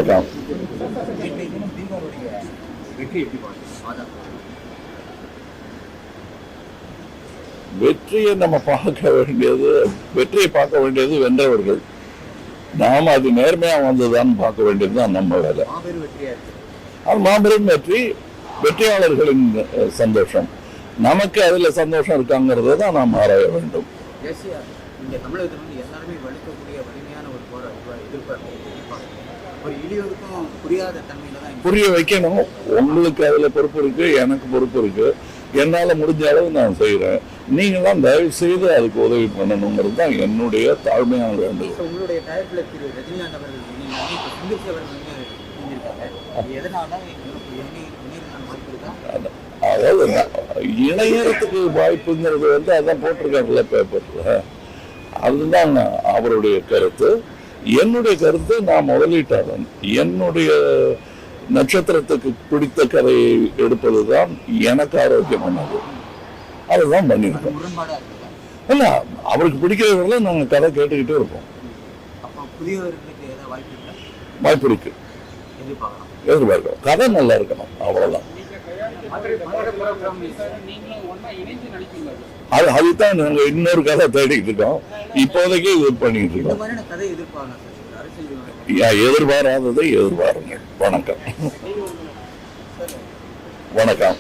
வணக்கம். வெற்றியை நம்ம பார்க்க வேண்டியது, வெற்றியை பார்க்க வேண்டியது வென்றவர்கள். நாம் அது நேர்மையா வந்ததுதான் பார்க்க வேண்டியதுதான் நம்ம வேலை. அது மாபெரும் வெற்றி, வெற்றியாளர்களின் சந்தோஷம். நமக்கு அதுல சந்தோஷம் இருக்காங்கிறத தான் நாம் ஆராய வேண்டும். புரிய வைக்கணும். உங்களுக்கு அதுல பொறுப்பு இருக்கு, எனக்கு பொறுப்பு இருக்கு. என்னால முடிஞ்ச அளவு நான் செய்யறேன். நீங்களாம் தயவு செய்து அதுக்கு உதவி பண்ணணுங்கிறது தான் என்னுடைய தாழ்மையான வேண்டுகோள். அதாவது இணையறதுக்கு வாய்ப்புங்கிறது அதான் போட்டிருக்காங்கல்ல பேப்பர்ல. அதுதான் அவருடைய கருத்து. என்னுடைய கருத்து, நான் முதலீட்டாளன். என்னுடைய நட்சத்திரத்துக்கு பிடித்த கதையை எடுப்பதுதான் எனக்கு ஆரோக்கியமானது. அதுதான் பண்ணிருக்கோம். இல்ல, அவருக்கு பிடிக்கிறவர்கள நாங்க கதை கேட்டுக்கிட்டே இருப்போம். வாய்ப்பு இருக்கு, எதிர்பார்க்கிறோம். கதை நல்லா இருக்கணும், அவ்வளவுதான். அதுதான் நாங்க இன்னொரு கதை தேடிட்டு இருக்கோம். இப்போதைக்கு இது பண்ணிட்டு இருக்கோம். எதிர்பாராததை எதிர்பாருங்கள். வணக்கம். வணக்கம்.